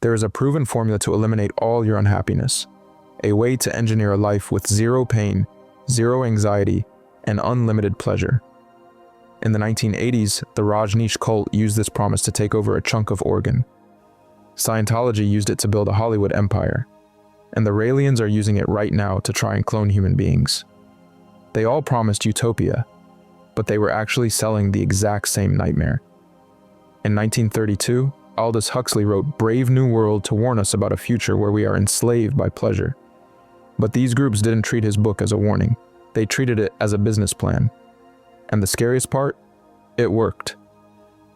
There is a proven formula to eliminate all your unhappiness, a way to engineer a life with zero pain, zero anxiety, and unlimited pleasure. In the 1980s, the Rajneesh cult used this promise to take over a chunk of Oregon. Scientology used it to build a Hollywood empire, and the Raelians are using it right now to try and clone human beings. They all promised utopia, but they were actually selling the exact same nightmare. In 1932, Aldous Huxley wrote Brave New World to warn us about a future where we are enslaved by pleasure. But these groups didn't treat his book as a warning. They treated it as a business plan. And the scariest part? It worked.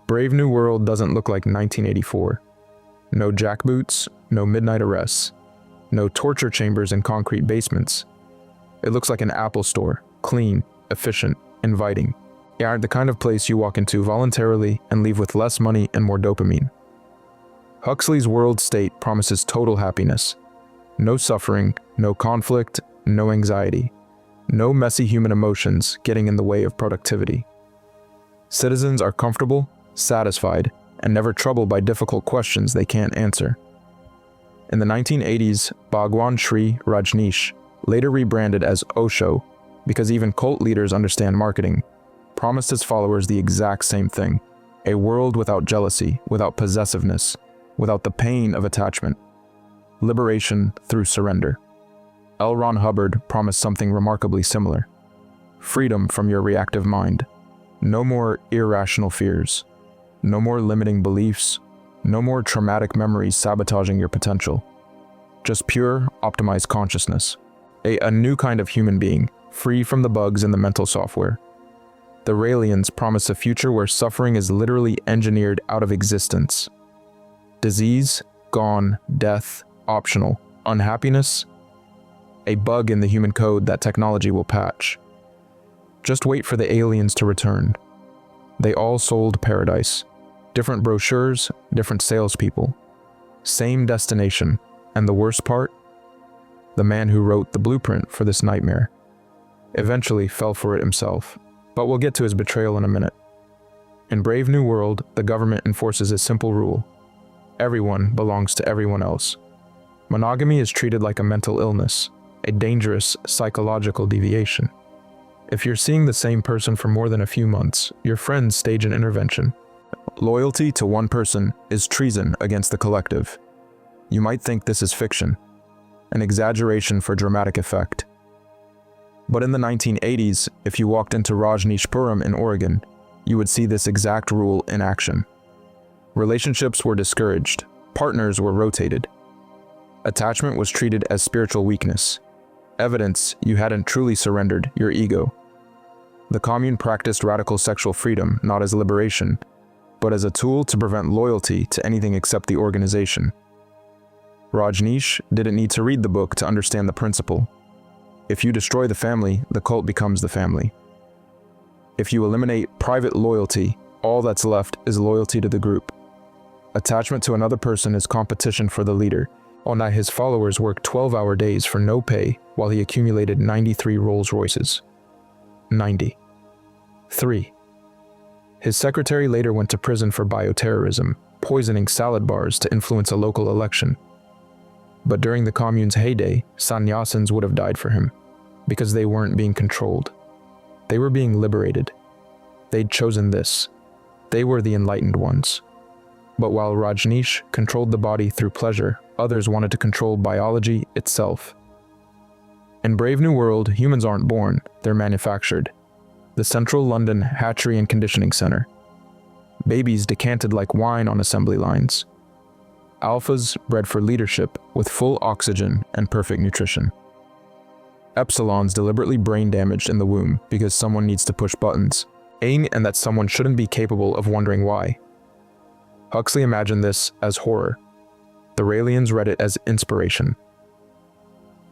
Brave New World doesn't look like 1984. No jackboots, no midnight arrests, no torture chambers and concrete basements. It looks like an Apple store, clean, efficient, inviting. The kind of place you walk into voluntarily and leave with less money and more dopamine. Huxley's world state promises total happiness. No suffering, no conflict, no anxiety. No messy human emotions getting in the way of productivity. Citizens are comfortable, satisfied, and never troubled by difficult questions they can't answer. In the 1980s, Bhagwan Sri Rajneesh, later rebranded as Osho, because even cult leaders understand marketing, promised his followers the exact same thing: a world without jealousy, without possessiveness, without the pain of attachment. Liberation through surrender. L. Ron Hubbard promised something remarkably similar: freedom from your reactive mind. No more irrational fears. No more limiting beliefs. No more traumatic memories sabotaging your potential. Just pure, optimized consciousness. A new kind of human being, free from the bugs in the mental software. The Raelians promise a future where suffering is literally engineered out of existence. Disease, gone. Death, optional. Unhappiness, a bug in the human code that technology will patch. Just wait for the aliens to return. They all sold paradise. Different brochures, different salespeople. Same destination, and the worst part? The man who wrote the blueprint for this nightmare eventually fell for it himself. But we'll get to his betrayal in a minute. In Brave New World, the government enforces a simple rule: everyone belongs to everyone else. Monogamy is treated like a mental illness, a dangerous psychological deviation. If you're seeing the same person for more than a few months, your friends stage an intervention. Loyalty to one person is treason against the collective. You might think this is fiction, an exaggeration for dramatic effect. But in the 1980s, if you walked into Rajneeshpuram in Oregon, you would see this exact rule in action. Relationships were discouraged, partners were rotated. Attachment was treated as spiritual weakness, evidence you hadn't truly surrendered your ego. The commune practiced radical sexual freedom not as liberation, but as a tool to prevent loyalty to anything except the organization. Rajneesh didn't need to read the book to understand the principle. If you destroy the family, the cult becomes the family. If you eliminate private loyalty, all that's left is loyalty to the group. Attachment to another person is competition for the leader. All night his followers worked 12-hour days for no pay while he accumulated 93 Rolls Royces. 93. His secretary later went to prison for bioterrorism, poisoning salad bars to influence a local election. But during the commune's heyday, sannyasins would have died for him, because they weren't being controlled. They were being liberated. They'd chosen this. They were the enlightened ones. But while Rajneesh controlled the body through pleasure, others wanted to control biology itself. In Brave New World, humans aren't born, they're manufactured. The Central London Hatchery and Conditioning Center. Babies decanted like wine on assembly lines. Alphas bred for leadership with full oxygen and perfect nutrition. Epsilons deliberately brain damaged in the womb because someone needs to push buttons, and that someone shouldn't be capable of wondering why. Huxley imagined this as horror. The Raelians read it as inspiration.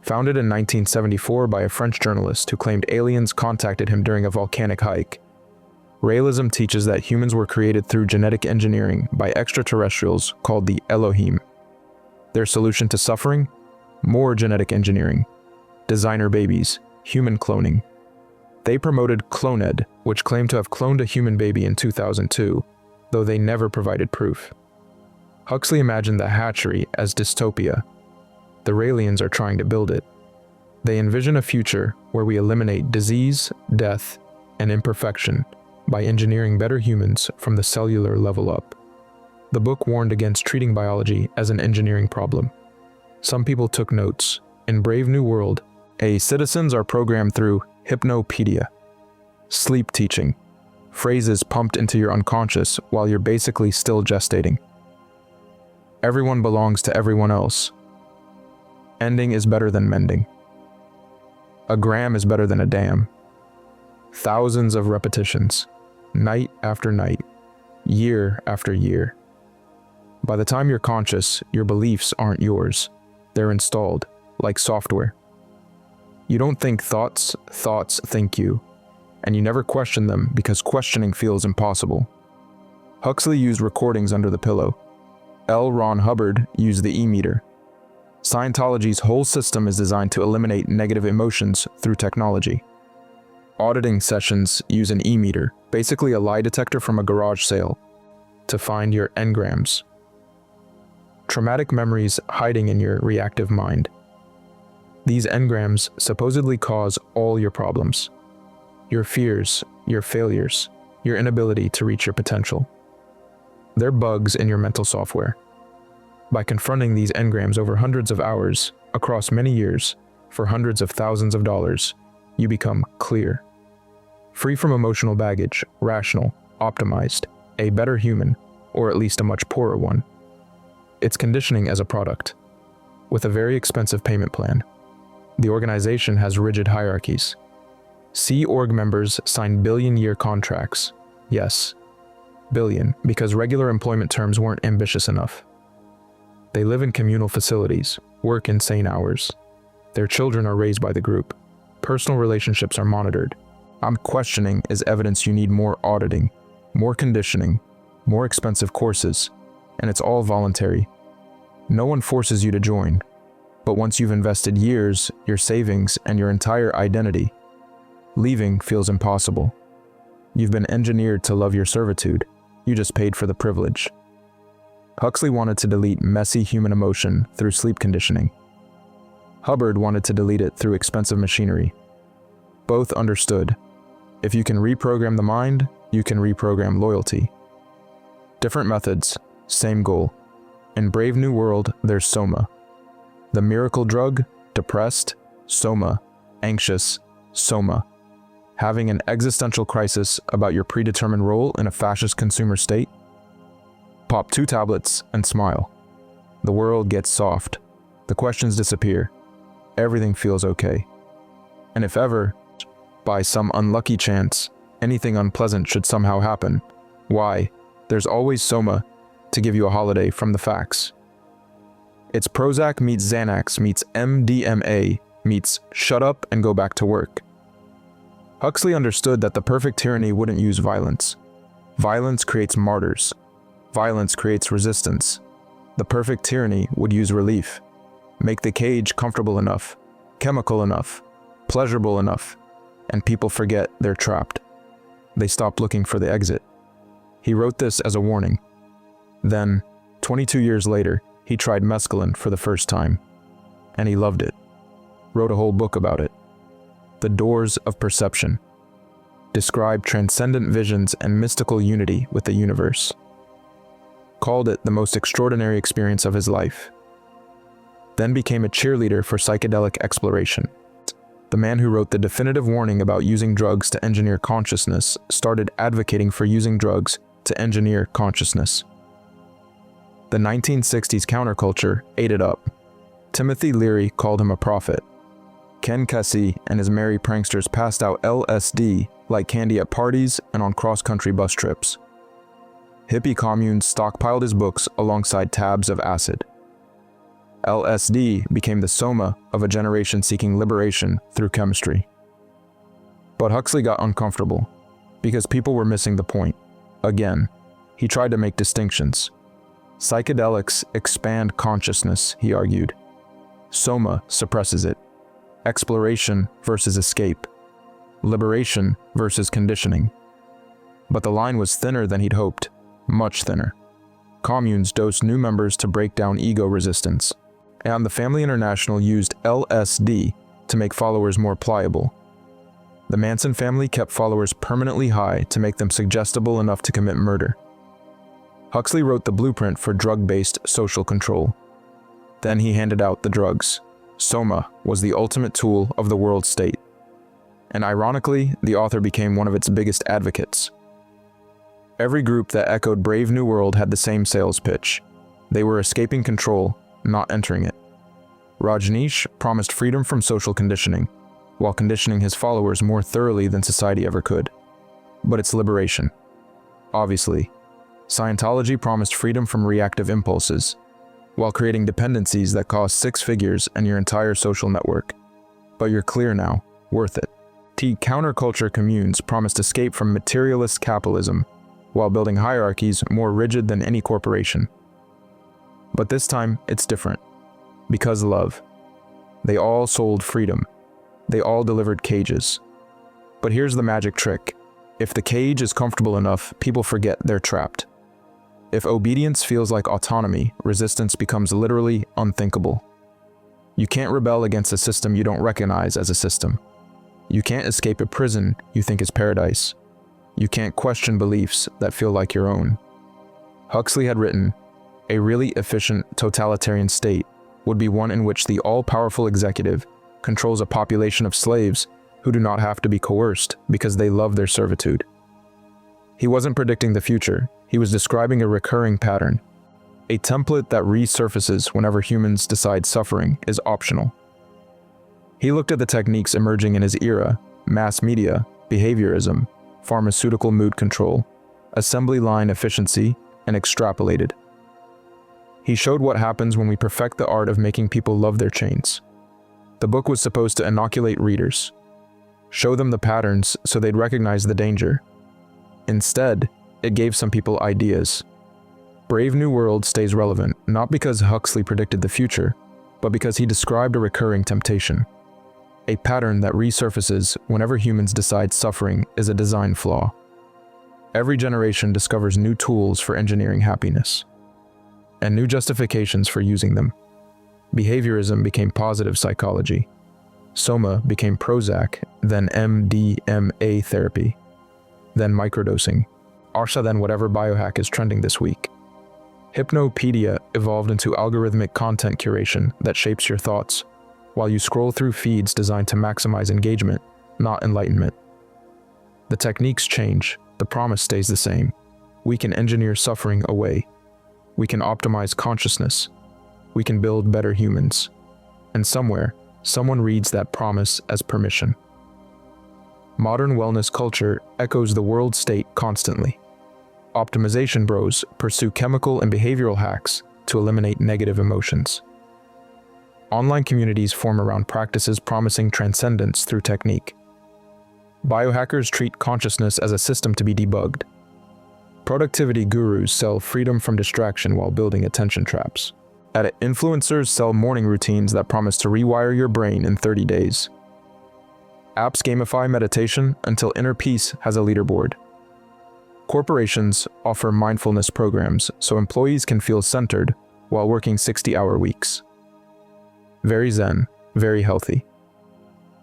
Founded in 1974 by a French journalist who claimed aliens contacted him during a volcanic hike, Raelism teaches that humans were created through genetic engineering by extraterrestrials called the Elohim. Their solution to suffering? More genetic engineering. Designer babies, human cloning. They promoted Cloned, which claimed to have cloned a human baby in 2002, though they never provided proof. Huxley imagined the hatchery as dystopia. The Raelians are trying to build it. They envision a future where we eliminate disease, death, and imperfection by engineering better humans from the cellular level up. The book warned against treating biology as an engineering problem. Some people took notes. In Brave New World, citizens are programmed through hypnopedia, sleep teaching, phrases pumped into your unconscious while you're basically still gestating. Everyone belongs to everyone else. Ending is better than mending. A gram is better than a dam. Thousands of repetitions, night after night, year after year. By the time you're conscious, your beliefs aren't yours. They're installed, like software. You don't think thoughts think you, and you never question them because questioning feels impossible. Huxley used recordings under the pillow. L. Ron Hubbard used the E-meter. Scientology's whole system is designed to eliminate negative emotions through technology. Auditing sessions use an E-meter, basically a lie detector from a garage sale, to find your engrams. Traumatic memories hiding in your reactive mind. These engrams supposedly cause all your problems. Your fears, your failures, your inability to reach your potential. They're bugs in your mental software. By confronting these engrams over hundreds of hours, across many years, for hundreds of thousands of dollars, you become clear. Free from emotional baggage, rational, optimized, a better human, or at least a much poorer one. It's conditioning as a product, with a very expensive payment plan. The organization has rigid hierarchies. Sea Org members sign billion-year contracts. Yes, billion, because regular employment terms weren't ambitious enough. They live in communal facilities, work insane hours. Their children are raised by the group. Personal relationships are monitored. I'm questioning is evidence you need more auditing, more conditioning, more expensive courses, and it's all voluntary. No one forces you to join, but once you've invested years, your savings, and your entire identity, leaving feels impossible. You've been engineered to love your servitude. You just paid for the privilege. Huxley wanted to delete messy human emotion through sleep conditioning. Hubbard wanted to delete it through expensive machinery. Both understood. If you can reprogram the mind, you can reprogram loyalty. Different methods, same goal. In Brave New World, there's Soma. The miracle drug, depressed, Soma, anxious, Soma. Having an existential crisis about your predetermined role in a fascist consumer state? Pop 2 tablets and smile. The world gets soft. The questions disappear. Everything feels okay. And if ever, by some unlucky chance, anything unpleasant should somehow happen, why, there's always Soma to give you a holiday from the facts. It's Prozac meets Xanax meets MDMA meets shut up and go back to work. Huxley understood that the perfect tyranny wouldn't use violence. Violence creates martyrs. Violence creates resistance. The perfect tyranny would use relief. Make the cage comfortable enough, chemical enough, pleasurable enough, and people forget they're trapped. They stop looking for the exit. He wrote this as a warning. Then, 22 years later, he tried mescaline for the first time. And he loved it. Wrote a whole book about it. The Doors of Perception. Described transcendent visions and mystical unity with the universe. Called it the most extraordinary experience of his life. Then became a cheerleader for psychedelic exploration. The man who wrote the definitive warning about using drugs to engineer consciousness started advocating for using drugs to engineer consciousness. The 1960s counterculture ate it up. Timothy Leary called him a prophet. Ken Kesey and his merry pranksters passed out LSD like candy at parties and on cross-country bus trips. Hippie communes stockpiled his books alongside tabs of acid. LSD became the soma of a generation seeking liberation through chemistry. But Huxley got uncomfortable, because people were missing the point. Again, he tried to make distinctions. Psychedelics expand consciousness, he argued. Soma suppresses it. Exploration versus escape. Liberation versus conditioning. But the line was thinner than he'd hoped, much thinner. communes dosed new members to break down ego resistance, and the Family International used LSD to make followers more pliable. The Manson family kept followers permanently high to make them suggestible enough to commit murder. Huxley wrote the blueprint for drug-based social control. Then he handed out the drugs. Soma was the ultimate tool of the world state. And ironically, the author became one of its biggest advocates. Every group that echoed Brave New World had the same sales pitch. They were escaping control, not entering it. Rajneesh promised freedom from social conditioning, while conditioning his followers more thoroughly than society ever could. But it's liberation. Obviously, Scientology promised freedom from reactive impulses, while creating dependencies that cost 6 figures and your entire social network. But you're clear now, worth it. Counterculture communes promised escape from materialist capitalism, while building hierarchies more rigid than any corporation. But this time, it's different. Because love. They all sold freedom. They all delivered cages. But here's the magic trick. If the cage is comfortable enough, people forget they're trapped. If obedience feels like autonomy, resistance becomes literally unthinkable. You can't rebel against a system you don't recognize as a system. You can't escape a prison you think is paradise. You can't question beliefs that feel like your own. Huxley had written, a really efficient totalitarian state would be one in which the all-powerful executive controls a population of slaves who do not have to be coerced because they love their servitude. He wasn't predicting the future, he was describing a recurring pattern. A template that resurfaces whenever humans decide suffering is optional. He looked at the techniques emerging in his era, mass media, behaviorism, pharmaceutical mood control, assembly line efficiency, and extrapolated. He showed what happens when we perfect the art of making people love their chains. The book was supposed to inoculate readers, show them the patterns so they'd recognize the danger. Instead, it gave some people ideas. Brave New World stays relevant not because Huxley predicted the future, but because he described a recurring temptation. A pattern that resurfaces whenever humans decide suffering is a design flaw. Every generation discovers new tools for engineering happiness, and new justifications for using them. Behaviorism became positive psychology. Soma became Prozac, then MDMA therapy, then microdosing, Arsha then whatever biohack is trending this week. Hypnopedia evolved into algorithmic content curation that shapes your thoughts, while you scroll through feeds designed to maximize engagement, not enlightenment. The techniques change, the promise stays the same. We can engineer suffering away. We can optimize consciousness. We can build better humans. And somewhere, someone reads that promise as permission. Modern wellness culture echoes the world state constantly. Optimization bros pursue chemical and behavioral hacks to eliminate negative emotions. Online communities form around practices promising transcendence through technique. Biohackers treat consciousness as a system to be debugged. Productivity gurus sell freedom from distraction while building attention traps. Influencers sell morning routines that promise to rewire your brain in 30 days. Apps gamify meditation until inner peace has a leaderboard. Corporations offer mindfulness programs so employees can feel centered while working 60-hour weeks. Very zen, very healthy.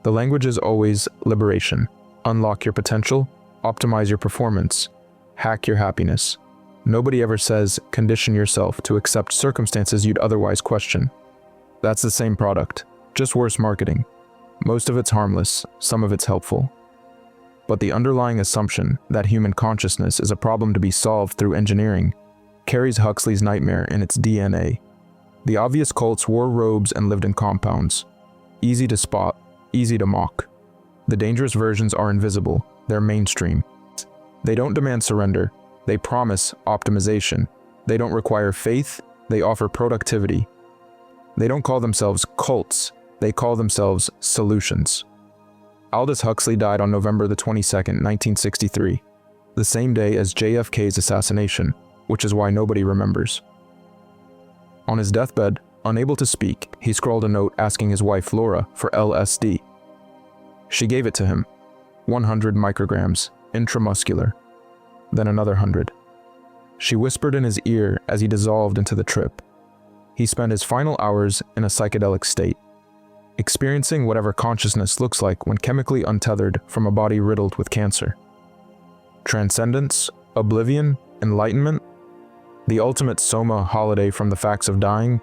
The language is always liberation. Unlock your potential, optimize your performance, hack your happiness. Nobody ever says condition yourself to accept circumstances you'd otherwise question. That's the same product, just worse marketing. Most of it's harmless, some of it's helpful. But the underlying assumption that human consciousness is a problem to be solved through engineering carries Huxley's nightmare in its DNA. The obvious cults wore robes and lived in compounds. Easy to spot, easy to mock. The dangerous versions are invisible, they're mainstream. They don't demand surrender, they promise optimization. They don't require faith, they offer productivity. They don't call themselves cults, they call themselves solutions. Aldous Huxley died on November the 22nd, 1963, the same day as JFK's assassination, which is why nobody remembers. On his deathbed, unable to speak, he scrawled a note asking his wife Laura for LSD. She gave it to him, 100 micrograms, intramuscular, then another 100. She whispered in his ear as he dissolved into the trip. He spent his final hours in a psychedelic state, experiencing whatever consciousness looks like when chemically untethered from a body riddled with cancer. Transcendence, oblivion, enlightenment, the ultimate soma holiday from the facts of dying?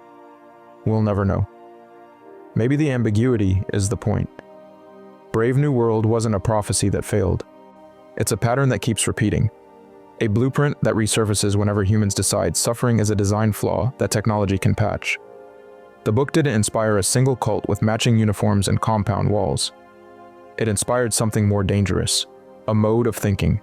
We'll never know. Maybe the ambiguity is the point. Brave New World wasn't a prophecy that failed. It's a pattern that keeps repeating. A blueprint that resurfaces whenever humans decide suffering is a design flaw that technology can patch. The book didn't inspire a single cult with matching uniforms and compound walls. It inspired something more dangerous, a mode of thinking